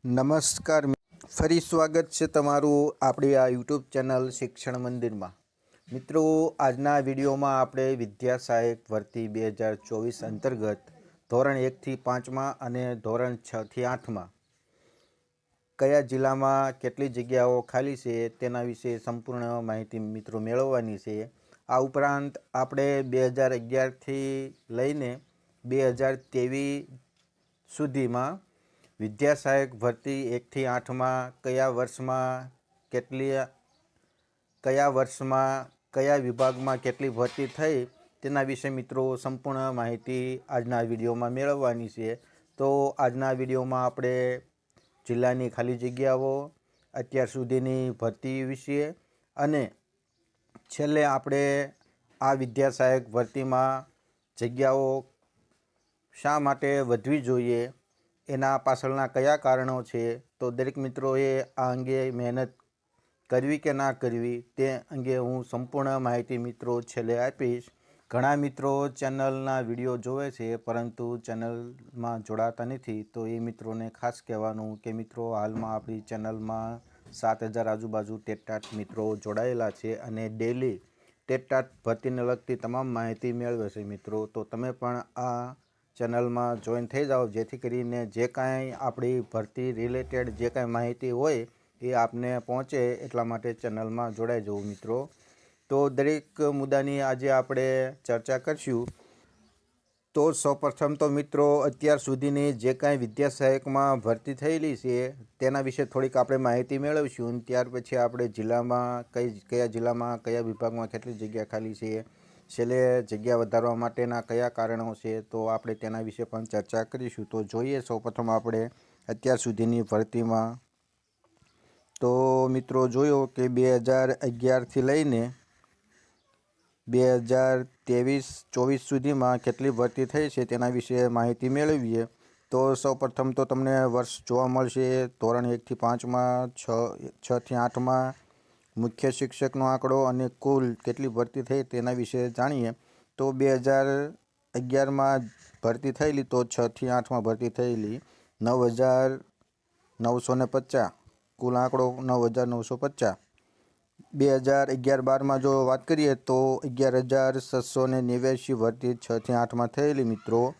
નમસ્કાર ફરી સ્વાગત છે તમારું આપણી આ યુટ્યુબ ચેનલ શિક્ષણ મંદિરમાં। મિત્રો, આજના વિડીયોમાં આપણે વિદ્યા સહાયક ભરતી 2024 અંતર્ગત ધોરણ 1થી 5માં અને ધોરણ 6થી 8માં કયા જિલ્લામાં કેટલી જગ્યાઓ ખાલી છે તેના વિશે સંપૂર્ણ માહિતી મિત્રો મેળવવાની છે। આ ઉપરાંત આપણે 2011થી લઈને 2023 સુધીમાં વિદ્યા સહાયક ભરતી 1થી 8માં કયા વર્ષમાં કયા વિભાગમાં કેટલી ભરતી થઈ તેના વિશે મિત્રો સંપૂર્ણ માહિતી આજના વિડીયોમાં મેળવવાની છે। તો આજના વિડીયોમાં આપણે જિલ્લાની ખાલી જગ્યાઓ, અત્યાર સુધીની ભરતી વિશે અને છેલ્લે આપણે આ વિદ્યા સહાયક ભરતીમાં જગ્યાઓ શા માટે વધવી જોઈએ, એના પાછળના કયા કારણો છે, તો દરેક મિત્રોએ આ અંગે મહેનત કરવી કે ના કરવી તે અંગે હું સંપૂર્ણ માહિતી મિત્રો છેલ્લે આપીશ। ઘણા મિત્રો ચેનલના વિડીયો જોવે છે પરંતુ ચેનલમાં જોડાતા નથી, તો એ મિત્રોને ખાસ કહેવાનું કે મિત્રો હાલમાં આપણી ચેનલમાં 7,000 આજુબાજુ ટેટટાટ મિત્રો જોડાયેલા છે અને ડેલી ટેટટાટ ભરતીને લગતી તમામ માહિતી મેળવે છે મિત્રો। તો તમે પણ આ ચેનલમાં જોઈન થઈ જાઓ, જેથી કરીને જે કાંઈ આપણી ભરતી રિલેટેડ જે કાંઈ માહિતી હોય એ આપને પહોંચે, એટલા માટે ચેનલમાં જોડાઈ જવું મિત્રો। તો દરેક મુદ્દાની આજે આપણે ચર્ચા કરશું। તો સૌપ્રથમ તો મિત્રો અત્યાર સુધીની જે કાંઈ વિદ્યા સહાયકમાં ભરતી થયેલી છે તેના વિશે થોડીક આપણે માહિતી મેળવીશું। ત્યાર પછી આપણે જિલ્લામાં કયા જિલ્લામાં કયા વિભાગમાં કેટલી જગ્યા ખાલી છે, છેલ્લે જગ્યા વધારવા માટેના કયા કારણો છે, તો આપણે તેના વિશે પણ ચર્ચા કરીશું। તો જોઈએ સૌપ્રથમ આપણે અત્યાર સુધીની ભરતીમાં તો મિત્રો જોયો કે 2011થી લઈને 2023-24 સુધીમાં કેટલી ભરતી થઈ છે તેના વિશે માહિતી મેળવીએ। તો સૌપ્રથમ તો તમને વર્ષ જોવા મળશે ધોરણ 1થી 5માં, 6થી 8માં મુખ્ય શિક્ષકનો આંકડો અને કુલ કેટલી ભરતી થઈ તેના વિશે જાણીએ। તો 2011માં ભરતી થયેલી, તો 6થી 8માં ભરતી થયેલી 9,950, કુલ આંકડો 9,950। 2011-12માં જો વાત કરીએ તો 11,789 ભરતી 6થી 8માં થયેલી મિત્રો।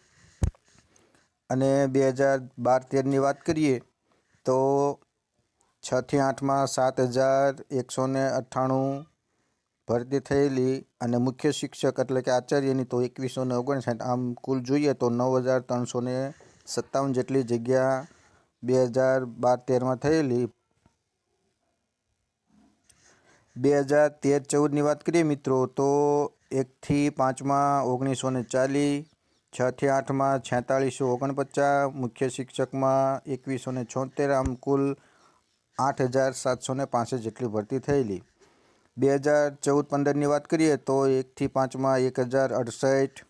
અને 2012-13ની વાત કરીએ તો 6થી 8માં 7,198 ભરતી થયેલી અને મુખ્ય શિક્ષક એટલે કે આચાર્યની તો 2,159। આમ કુલ જોઈએ તો 9,357 જેટલી જગ્યા 2012-13માં થયેલી। 2013-14ની વાત કરીએ મિત્રો તો 1થી 5માં 1,940, 6થી 8માં 4,649, મુખ્ય શિક્ષકમાં 2,176, આમ કુલ 8,765 જેટલી ભરતી થયેલી। 2014-15ની વાત કરીએ તો 1થી 5માં 1,068,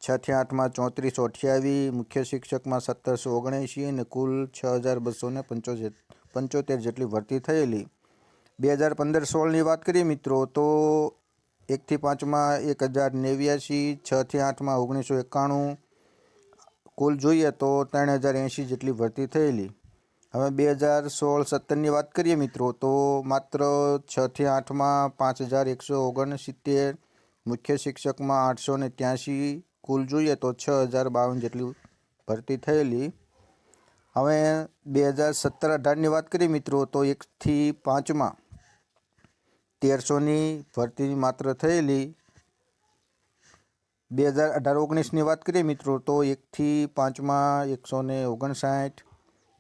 6થી 8માં 3,428, મુખ્ય શિક્ષકમાં 1,779 અને કુલ 6,275 જેટલી ભરતી થયેલી। 2015-16ની વાત કરીએ મિત્રો તો 1થી 5માં 1,089, 6થી 8માં 1,991, કુલ જોઈએ તો 3,080 જેટલી ભરતી થયેલી। હવે 2016-17ની વાત કરીએ મિત્રો તો માત્ર 6થી 8માં 5,169, મુખ્ય શિક્ષકમાં 883, કુલ જોઈએ તો 6,052 જેટલી ભરતી થયેલી। હવે 2017-18ની વાત કરીએ મિત્રો તો 1થી 5માં 1,300ની ભરતી માત્ર થયેલી। 2018-19ની વાત કરીએ મિત્રો તો 1થી 5માં 159,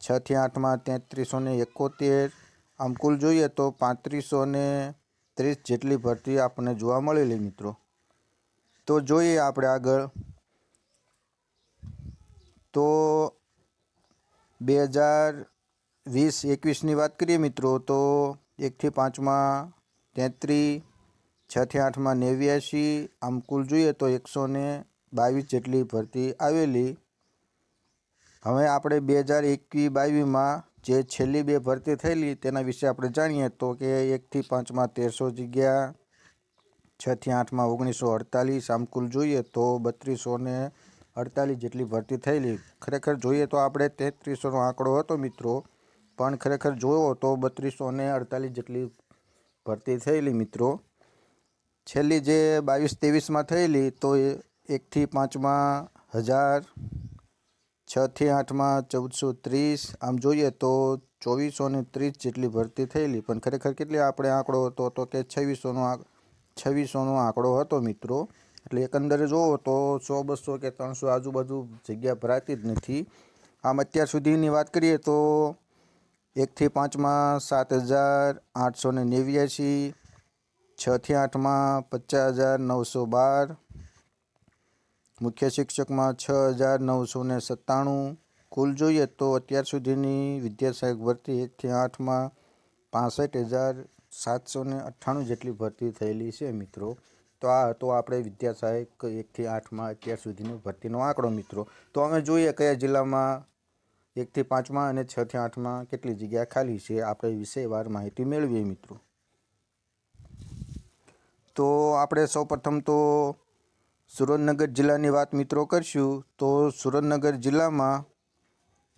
6થી 8માં 3,371, આમ કુલ જોઈએ તો 3,530 જેટલી ભરતી આપણને જોવા મળેલી મિત્રો। તો જોઈએ આપણે આગળ તો 2020-21ની વાત કરીએ મિત્રો તો 1થી 5માં 33, 6થી 8માં 89, આમ કુલ જોઈએ તો 122 જેટલી ભરતી આવેલી। હવે આપણે 2021-22માં જે છેલ્લી બે ભરતી થયેલી તેના વિશે આપણે જાણીએ તો કે 1થી 5માં 1,300 જગ્યા, 6થી 8માં 1,948, આમ કુલ જોઈએ તો 3,248 જેટલી ભરતી થયેલી। ખરેખર જોઈએ તો આપણે 3,300નો આંકડો હતો મિત્રો, પણ ખરેખર જોવો તો 3248 જેટલી ભરતી થયેલી મિત્રો. છેલ્લી જે 22-23માં થયેલી તો 1થી 5માં 1000, 6થી 8માં 1430, આમ જોઈએ તો 2430 જેટલી ભરતી થયેલી. પણ ખરેખર કેટલી આપણે આંકડો હતો તો કે 2600નો આંકડો હતો મિત્રો. એટલે એકંદરે જોવો તો 100, 200 કે 300 આજુબાજુ જગ્યા ભરાતી જ નથી. આમ અત્યાર સુધીની વાત કરીએ તો 1થી 5માં 7889, 6થી 8માં 50912, મુખ્ય શિક્ષકમાં 6997. કુલ જોઈએ તો અત્યાર સુધીની વિદ્યા સહાયક ભરતી 1થી 8માં 65,798 જેટલી ભરતી થયેલી છે મિત્રો. તો આ હતો આપણે વિદ્યા સહાયક 1થી 8માં અત્યાર સુધીની ભરતીનો આંકડો મિત્રો. તો અમે જોઈએ કયા જિલ્લામાં 1થી 5માં અને 6થી 8માં કેટલી જગ્યા ખાલી છે, આપણે વિષયવાર માહિતી મેળવીએ મિત્રો. તો આપણે સૌપ્રથમ તો સુરેન્દ્રનગર જિલ્લાની વાત મિત્રો કરશું. તો સુરેન્દ્રનગર જિલ્લામાં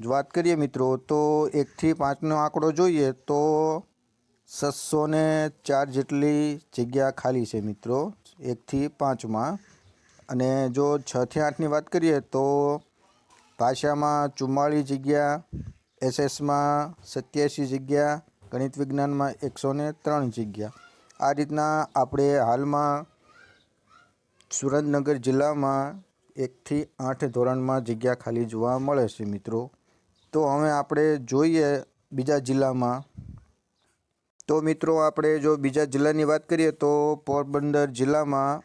જો વાત કરીએ મિત્રો તો 1થી 5નો આંકડો જોઈએ તો 604 જેટલી જગ્યા ખાલી છે મિત્રો 1થી 5માં. અને જો 6થી 8ની વાત કરીએ તો ભાષામાં 44 જગ્યા, એસએસમાં 87 જગ્યા, ગણિત વિજ્ઞાનમાં 103 જગ્યા. આ રીતના આપણે હાલમાં સુરેન્દ્રનગર જિલ્લામાં 1થી 8 ધોરણમાં જગ્યા ખાલી જોવા મળે છે મિત્રો. તો હવે આપણે જોઈએ બીજા જિલ્લામાં. તો મિત્રો આપણે જો બીજા જિલ્લાની વાત કરીએ તો પોરબંદર જિલ્લામાં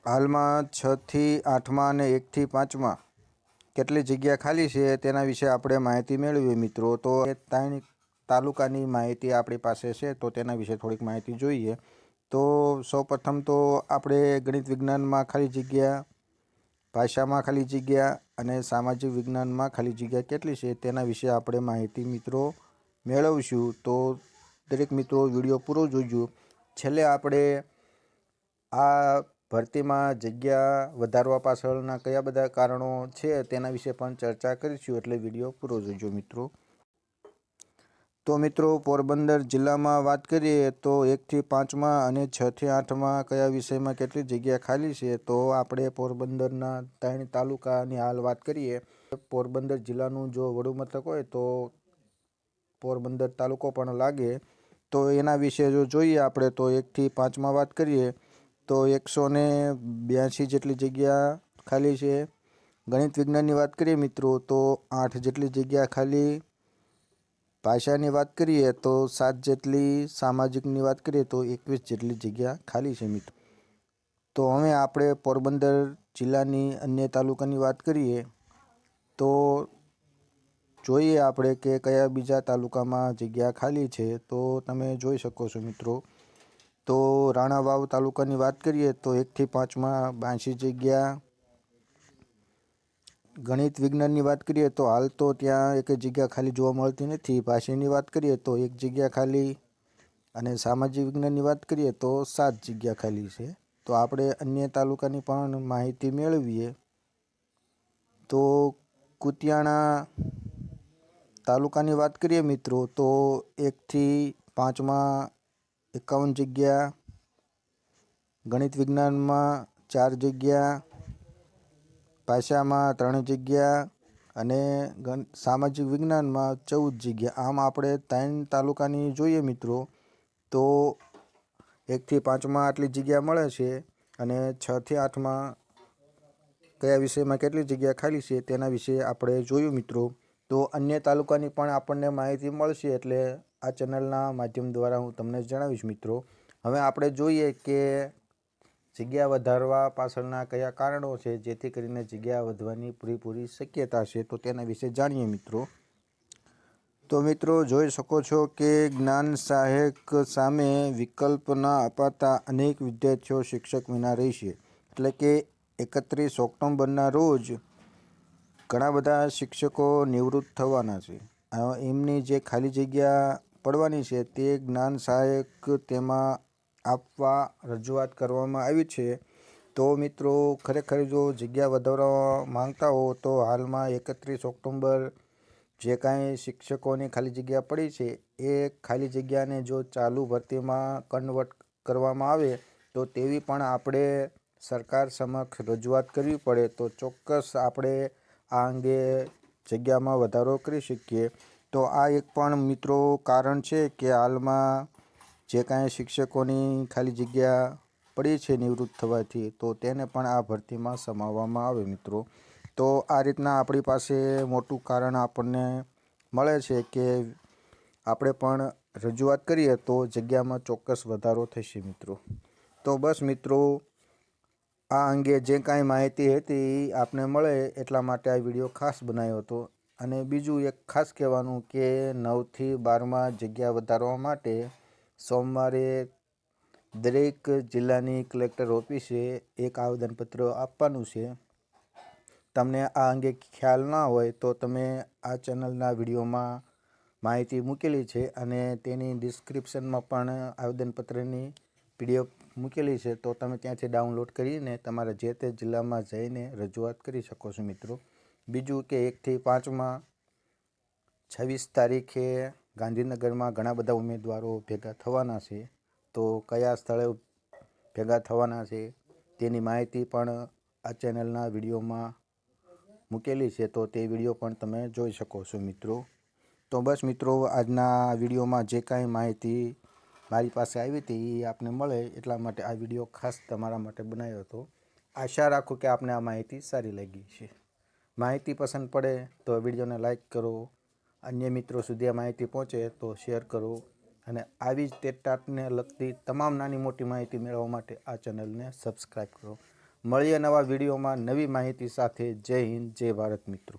હાલમાં 6થી 8માં અને 1થી 5માં કેટલી જગ્યા ખાલી છે તેના વિશે આપણે માહિતી મેળવીએ મિત્રો. તો એ 3 તાલુકાની માહિતી આપણી પાસે છે તો તેના વિશે થોડીક માહિતી જોઈએ. તો સૌપ્રથમ તો આપણે ગણિત વિજ્ઞાનમાં ખાલી જગ્યા, ભાષામાં ખાલી જગ્યા અને સામાજિક વિજ્ઞાનમાં ખાલી જગ્યા કેટલી છે તેના વિશે આપણે માહિતી મિત્રો મેળવશું. તો દરેક મિત્રો વિડીયો પૂરો જોજો. છેલ્લે આપણે આ ભરતીમાં જગ્યા વધારવા પાછળના કયા બધા કારણો છે તેના વિશે પણ ચર્ચા કરીશું, એટલે વિડીયો પૂરો જોજો મિત્રો. તો મિત્રો પોરબંદર જિલ્લામાં વાત કરીએ તો 1થી 5માં અને 6થી 8માં કયા વિષયમાં કેટલી જગ્યા ખાલી છે. તો આપણે પોરબંદરના 3 તાલુકાની હાલ વાત કરીએ. પોરબંદર જિલ્લાનું જો વડું મથક હોય તો પોરબંદર તાલુકો પણ લાગે. તો એના વિશે જો જોઈએ આપણે તો 1થી 5માં વાત કરીએ તો 182 જેટલી જગ્યા ખાલી છે. ગણિત વિજ્ઞાનની વાત કરીએ મિત્રો તો 8 જેટલી જગ્યા ખાલી. ભાષાની વાત કરીએ તો 7 જેટલી. સામાજિકની વાત કરીએ તો 21 જેટલી જગ્યા ખાલી છે મિત્રો. તો હવે આપણે પોરબંદર જિલ્લાની અન્ય તાલુકાની વાત કરીએ તો જોઈએ આપણે કે કયા બીજા તાલુકામાં જગ્યા ખાલી છે. તો તમે જોઈ શકો છો મિત્રો. તો રાણાવાવ તાલુકાની વાત કરીએ તો 1થી 5માં 82 જગ્યા. ગણિત વિજ્ઞાનની વાત કરીએ તો હાલ તો ત્યાં એક જગ્યા ખાલી જોવા મળતી નથી. ભાષાની વાત કરીએ તો 1 જગ્યા ખાલી અને સામાજિક વિજ્ઞાનની વાત કરીએ તો 7 જગ્યા ખાલી છે. તો આપણે અન્ય તાલુકાની પણ માહિતી મેળવીએ. તો કુતિયાણા તાલુકાની વાત કરીએ મિત્રો તો 1થી 5માં 51 જગ્યા, ગણિત વિજ્ઞાનમાં 4 જગ્યા, ભાષામાં 3 જગ્યા અને સામાજિક વિજ્ઞાનમાં 14 જગ્યા. આમ આપણે 3 તાલુકાની જોઈએ મિત્રો તો 1થી 5માં આટલી જગ્યા મળે છે અને 6થી 8માં કયા વિષયમાં કેટલી જગ્યા ખાલી છે તેના વિશે આપણે જોયું મિત્રો. તો અન્ય તાલુકાની પણ આપણને માહિતી મળશે એટલે આ ચેનલના માધ્યમ દ્વારા હું તમને જણાવીશ મિત્રો. હવે આપણે જોઈએ કે જગ્યા વધારવા પાછળના કયા કારણો છે જેથી કરીને જગ્યા વધવાની પૂરેપૂરી શક્યતા છે, તો તેના વિશે જાણીએ મિત્રો. તો મિત્રો જોઈ શકો છો કે જ્ઞાન સહાયક સામે વિકલ્પ ન અપાતા અનેક વિદ્યાર્થીઓ શિક્ષક વિના રહેશે. એટલે કે 31 ઓક્ટોબરના રોજ ઘણા બધા શિક્ષકો નિવૃત્ત થવાના છે. એમની જે ખાલી જગ્યા પડવાની છે તે જ્ઞાન સહાયક તેમાં આપવા રજૂઆત કરવામાં આવી છે. તો મિત્રો ખરેખર જો જગ્યા વધારવા માંગતા હો તો હાલમાં 31 ઓક્ટોબર જે કાંઈ શિક્ષકોની ખાલી જગ્યા પડી છે એ ખાલી જગ્યાને જો ચાલુ ભરતીમાં કન્વર્ટ કરવામાં આવે તો તેવી પણ આપણે સરકાર સમક્ષ રજૂઆત કરવી પડે તો ચોક્કસ આપણે આ અંગે જગ્યામાં વધારો કરી શકીએ. તો આ એક પણ મિત્રો કારણ છે કે હાલમાં જે કાંઈ શિક્ષકોની ખાલી જગ્યા પડી છે નિવૃત્ત થવાથી તો તેને પણ આ ભરતીમાં સમાવવામાં આવે મિત્રો. તો આ રીતના આપણી પાસે મોટું કારણ આપણને મળે છે કે આપણે પણ રજૂઆત કરીએ તો જગ્યામાં ચોક્કસ વધારો થશે મિત્રો. તો બસ મિત્રો, આ અંગે જે કાંઈ માહિતી હતી આપને મળે એટલા માટે આ વિડીયો ખાસ બનાવ્યો હતો. અને બીજું એક ખાસ કહેવાનું કે 9 થી 12માં જગ્યા વધારવા માટે સોમવારે દરેક જિલ્લાની કલેક્ટર ઓફિસે એક આવેદનપત્ર આપવાનું છે. તમને આ અંગે ખ્યાલ ના હોય તો તમે આ ચેનલના વિડીયોમાં માહિતી મૂકેલી છે અને તેની ડિસ્ક્રિપ્શનમાં પણ આવેદનપત્રની PDF મૂકેલી છે, તો તમે ત્યાંથી ડાઉનલોડ કરીને તમારા જે તે જિલ્લામાં જઈને રજૂઆત કરી શકો છો મિત્રો. બીજું કે 1 થી 5માં 26 તારીખે ગાંધીનગરમાં ઘણા બધા ઉમેદવારો ભેગા થવાના છે. તો કયા સ્થળે ભેગા થવાના છે તેની માહિતી પણ આ ચેનલના વિડીયોમાં મૂકેલી છે, તો તે વિડીયો પણ તમે જોઈ શકો છો મિત્રો. તો બસ મિત્રો, આજના વિડીયોમાં જે કાંઈ માહિતી મારી પાસે આવી હતી એ આપને મળે એટલા માટે આ વિડીયો ખાસ તમારા માટે બનાવ્યો હતો. આશા રાખું કે આપને આ માહિતી સારી લાગી છે. માહિતી પસંદ પડે તો વિડીયોને લાઈક કરો, અન્ય મિત્રો સુધી આ માહિતી પહોંચે તો શેર કરો અને આવી જ ટેટટાટને લગતી તમામ નાની મોટી માહિતી મેળવવા માટે આ ચેનલને સબસ્ક્રાઈબ કરો. મળીએ નવા વિડીયોમાં નવી માહિતી સાથે. જય હિન્દ, જય ભારત મિત્રો.